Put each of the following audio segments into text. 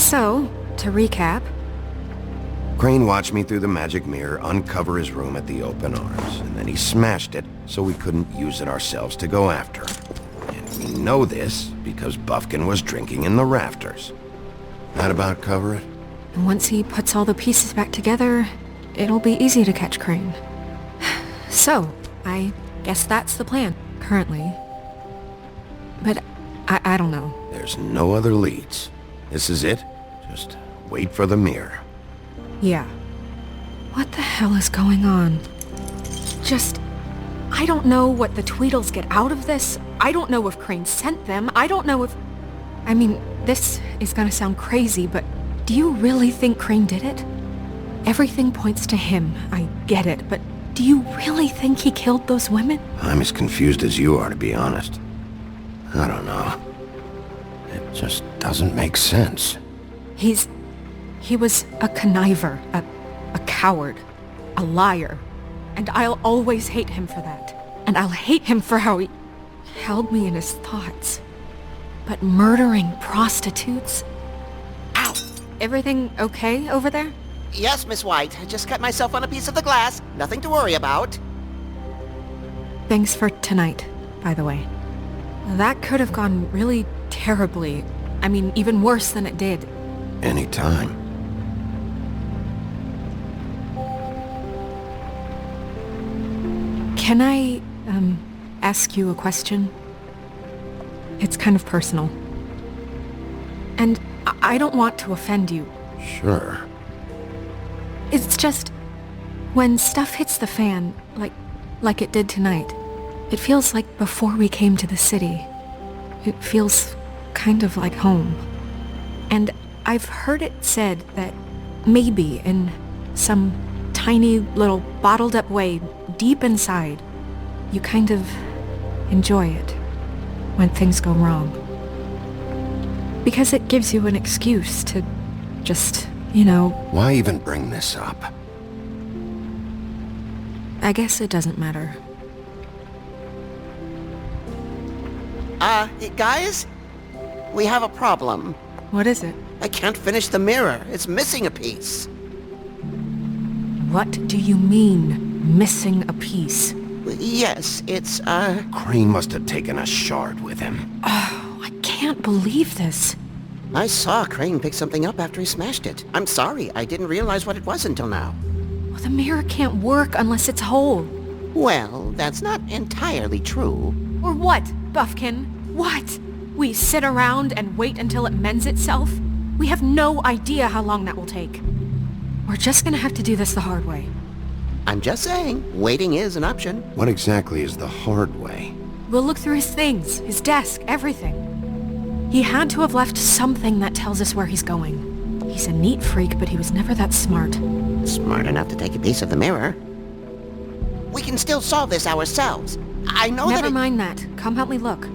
So, to recap... Crane watched me through the magic mirror uncover his room at the open arms, and then he smashed it so we couldn't use it ourselves to go after him. And we know this because Buffkin was drinking in the rafters. That about cover it? And once he puts all the pieces back together, it'll be easy to catch Crane. So, I guess that's the plan, currently. But I don't know. There's no other leads. This is it. Just wait for the mirror. Yeah. What the hell is going on? I don't know what the Tweedles get out of this. I don't know if Crane sent them. I don't know if... I mean, this is gonna sound crazy, but do you really think Crane did it? Everything points to him. I get it, but do you really think he killed those women? I'm as confused as you are, to be honest. I don't know. It just doesn't make sense. He was a conniver, a coward, a liar. And I'll always hate him for that. And I'll hate him for how he held me in his thoughts. But murdering prostitutes? Ow! Everything okay over there? Yes, Miss White. I just cut myself on a piece of the glass. Nothing to worry about. Thanks for tonight, by the way. That could have gone really terribly. I mean, even worse than it did. Anytime. Can I, ask you a question? It's kind of personal. And I don't want to offend you. Sure. It's just, when stuff hits the fan, like it did tonight, it feels like before we came to the city. It feels kind of like home. And I've heard it said that maybe in some tiny little bottled up way deep inside, you kind of enjoy it when things go wrong. Because it gives you an excuse to just, Why even bring this up? I guess it doesn't matter. Guys? We have a problem. What is it? I can't finish the mirror. It's missing a piece. What do you mean, missing a piece? Yes, it's, Crane must have taken a shard with him. Oh, I can't believe this. I saw Crane pick something up after he smashed it. I'm sorry, I didn't realize what it was until now. Well, the mirror can't work unless it's whole. Well, that's not entirely true. Or what, Buffkin? What? We sit around and wait until it mends itself? We have no idea how long that will take. We're just gonna have to do this the hard way. I'm just saying, waiting is an option. What exactly is the hard way? We'll look through his things, his desk, everything. He had to have left something that tells us where he's going. He's a neat freak, but he was never that smart. Smart enough to take a piece of the mirror. We can still solve this ourselves. I know Never mind that. Come help me look.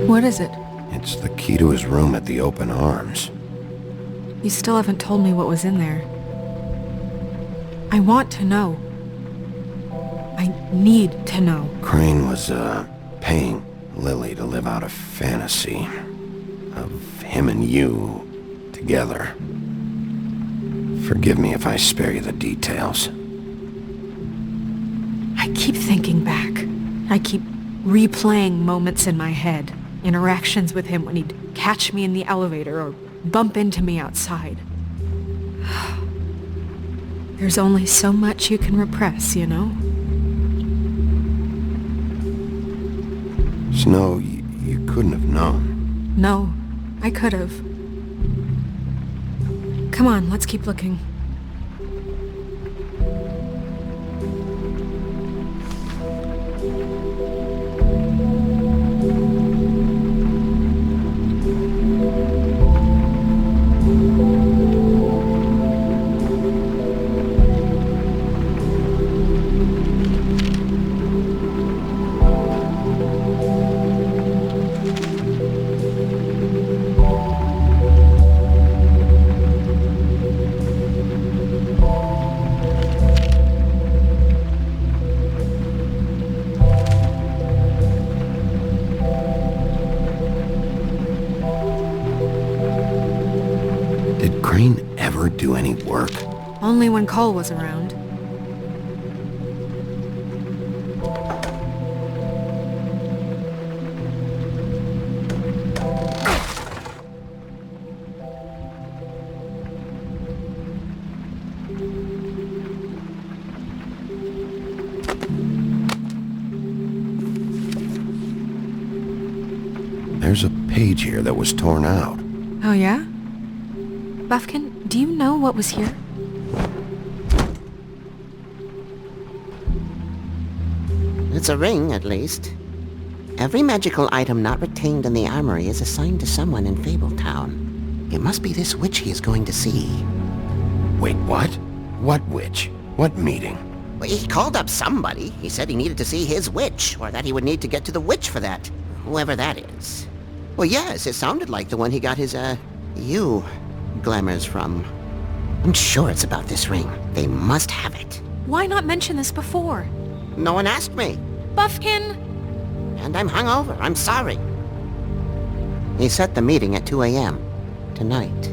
What is it? It's the key to his room at the open arms. You still haven't told me what was in there. I want to know. I need to know. Crane was, paying Lily to live out a fantasy of him and you together. Forgive me if I spare you the details. I keep thinking back. I keep replaying moments in my head. Interactions with him when he'd catch me in the elevator or bump into me outside. There's only so much you can repress, you know? Snow, you couldn't have known. No, I could have. Come on, let's keep looking. Did Crane ever do any work? Only when Cole was around. There's a page here that was torn out. Oh yeah? Buffkin, do you know what was here? It's a ring, at least. Every magical item not retained in the armory is assigned to someone in Fabletown. It must be this witch he is going to see. Wait, what? What witch? What meeting? Well, he called up somebody. He said he needed to see his witch, or that he would need to get to the witch for that. Whoever that is. Well, yes, it sounded like the one he got his, glamours from. I'm sure it's about this ring. They must have it. Why not mention this before? No one asked me. Buffkin! And I'm hungover. I'm sorry. He set the meeting at 2 a.m. tonight.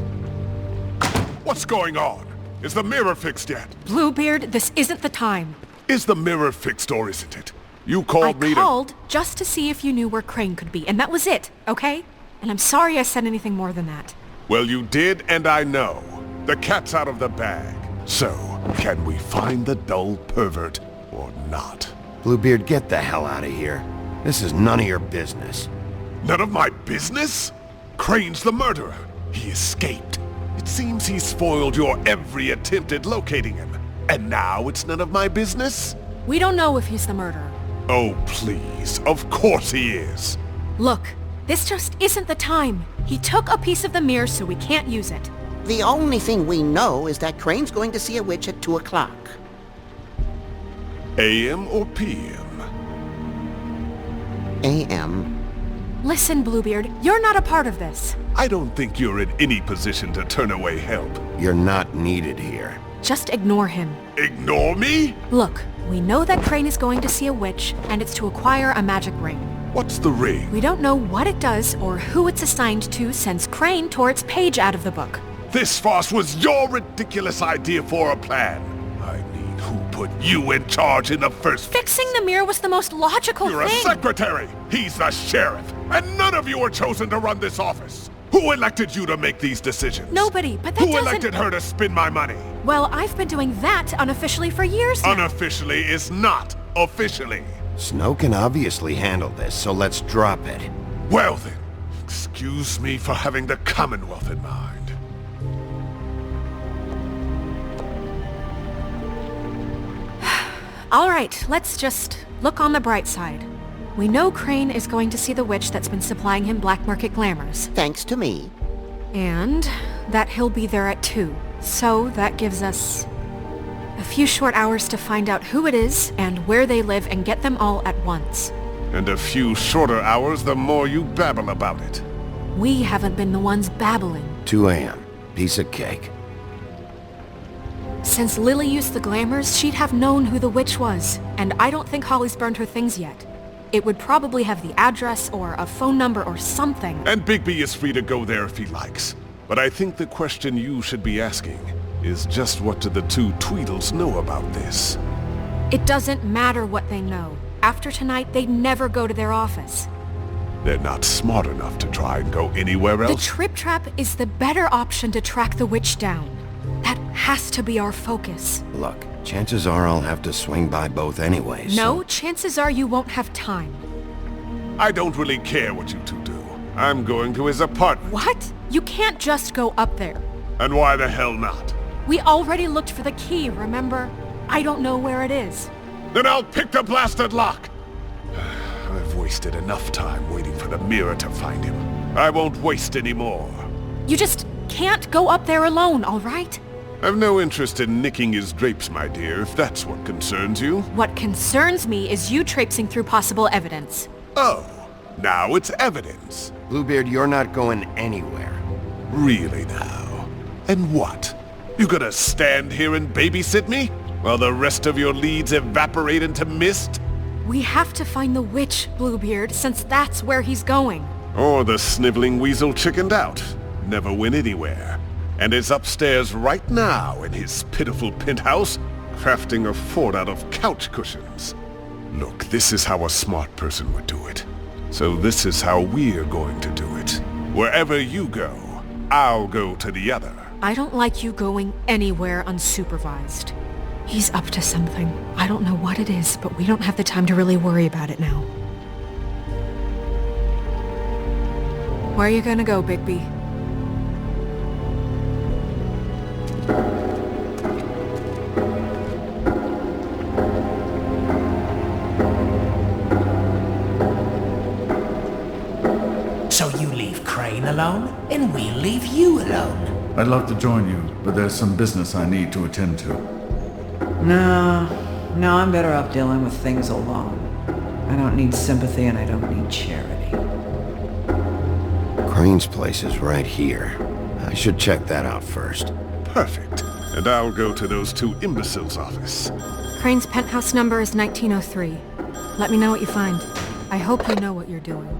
What's going on? Is the mirror fixed yet? Bluebeard, this isn't the time. Is the mirror fixed or isn't it? You called me I called just to see if you knew where Crane could be, and that was it, okay? And I'm sorry I said anything more than that. Well, you did, and I know. The cat's out of the bag. So, can we find the dull pervert or not? Bluebeard, get the hell out of here. This is none of your business. None of my business? Crane's the murderer. He escaped. It seems he spoiled your every attempt at locating him. And now it's none of my business? We don't know if he's the murderer. Oh, please. Of course he is. Look, this just isn't the time. He took a piece of the mirror, so we can't use it. The only thing we know is that Crane's going to see a witch at 2 o'clock. AM or PM? A.M. Listen, Bluebeard, you're not a part of this. I don't think you're in any position to turn away help. You're not needed here. Just ignore him. Ignore me? Look, we know that Crane is going to see a witch, and it's to acquire a magic ring. What's the ring? We don't know what it does or who it's assigned to since Crane tore its page out of the book. This farce was your ridiculous idea for a plan. I mean, who put you in charge in the first place? Fixing the mirror was the most logical You're thing. a secretary. He's the sheriff. And none of you are chosen to run this office. Who elected you to make these decisions? Nobody, but that Who doesn't... elected her to spend my money? Well, I've been doing that unofficially for years now. Unofficially is not officially. Snow can obviously handle this, so let's drop it. Well then, excuse me for having the Commonwealth in mind. All right, let's just look on the bright side. We know Crane is going to see the witch that's been supplying him black market glamours. Thanks to me. And that he'll be there at 2. So that gives us a few short hours to find out who it is and where they live and get them all at once. And a few shorter hours the more you babble about it. We haven't been the ones babbling. 2 a.m. Piece of cake. Since Lily used the glamours, she'd have known who the witch was. And I don't think Holly's burned her things yet. It would probably have the address or a phone number or something. And Bigby is free to go there if he likes. But I think the question you should be asking is just what do the two Tweedles know about this? It doesn't matter what they know. After tonight, they'd never go to their office. They're not smart enough to try and go anywhere The else. Trip Trap is the better option to track the witch down. That has to be our focus. Look, chances are I'll have to swing by both anyways. No, so- chances are you won't have time. I don't really care what you two do. I'm going to his apartment. What? You can't just go up there. And why the hell not? We already looked for the key, remember? I don't know where it is. Then I'll pick the blasted lock! I've wasted enough time waiting for the mirror to find him. I won't waste any more. You just can't go up there alone, all right? I've no interest in nicking his drapes, my dear, if that's what concerns you. What concerns me is you traipsing through possible evidence. Oh, now it's evidence. Bluebeard, you're not going anywhere. Really now? And what? You gonna stand here and babysit me? While the rest of your leads evaporate into mist? We have to find the witch, Bluebeard, since that's where he's going. Or the sniveling weasel chickened out. Never went anywhere. and is upstairs right now in his pitiful penthouse, crafting a fort out of couch cushions. Look, this is how a smart person would do it. So this is how we're going to do it. Wherever you go, I'll go to the other. I don't like you going anywhere unsupervised. He's up to something. I don't know what it is, but we don't have the time to really worry about it now. Where are you gonna go, Bigby? So you leave Crane alone, and we'll leave you alone. I'd love to join you, but there's some business I need to attend to. No, I'm better off dealing with things alone. I don't need sympathy and I don't need charity. Crane's place is right here. I should check that out first. Perfect. And I'll go to those two imbeciles' office. Crane's penthouse number is 1903. Let me know what you find. I hope you know what you're doing.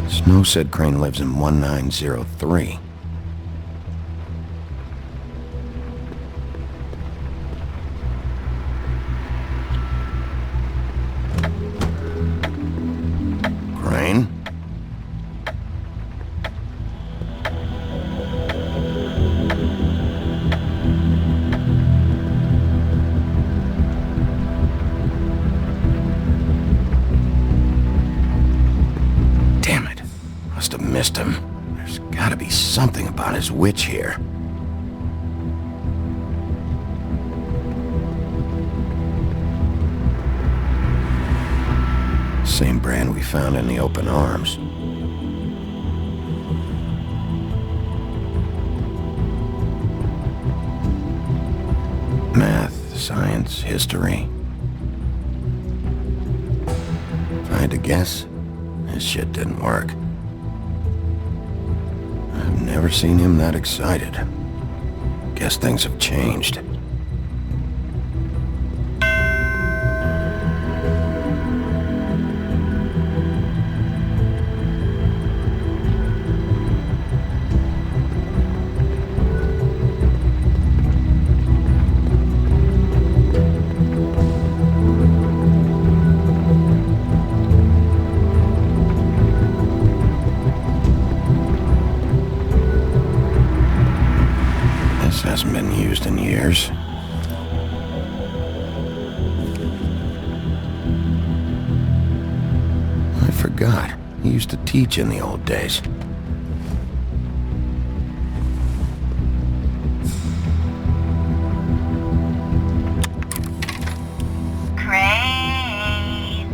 Snow said Crane lives in 1903. Crane? Damn it. Must have missed him. There's gotta be something about his witch here. Same brand we found in the open arms. Math, science, history. If I had to guess, this shit didn't work. I've never seen him that excited. Guess things have changed. Hasn't been used in years. I forgot. He used to teach in the old days. Crane.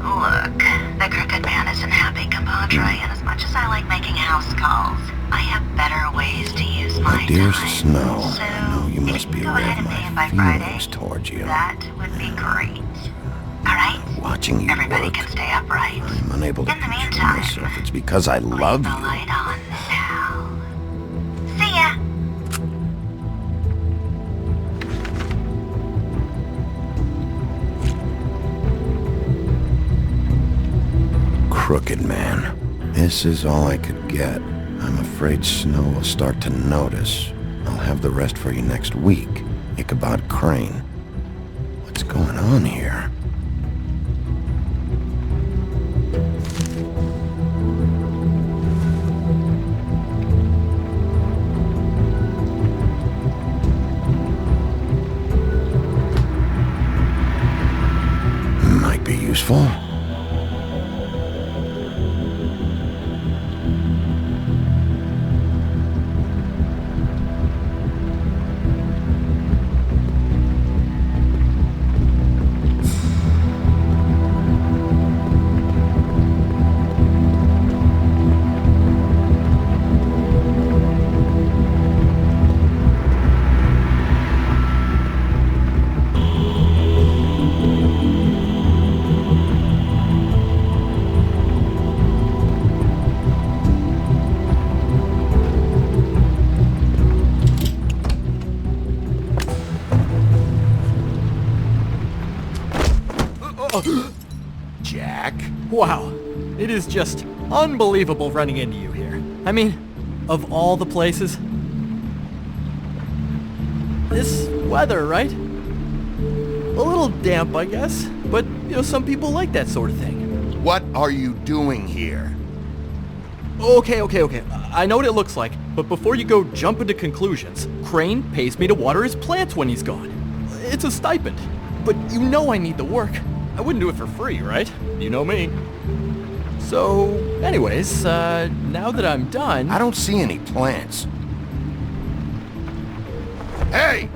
Look, the crooked man isn't happy, compadre, and as much as I like making house calls, I have better ways to use my Dear time. Snow, So, I know you must be go aware ahead of and pay him my by Friday. feelings towards you. That would be great. Alright? Watching you Everybody work, can stay upright. I'm unable to In the control meantime, myself. It's because I love the you. light on now. See ya! Crooked man. This is all I could get. I'm afraid Snow will start to notice. I'll have the rest for you next week. Ichabod Crane. What's going on here? Might be useful. Jack? Wow, it is just unbelievable running into you here. I mean, of all the places. This weather, right? A little damp, I guess, but, some people like that sort of thing. What are you doing here? Okay. I know what it looks like, but before you go jumping to conclusions, Crane pays me to water his plants when he's gone. It's a stipend, but I need the work. I wouldn't do it for free, right? You know me. So, anyways, now that I'm done... I don't see any plants. Hey!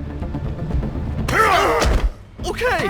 Okay!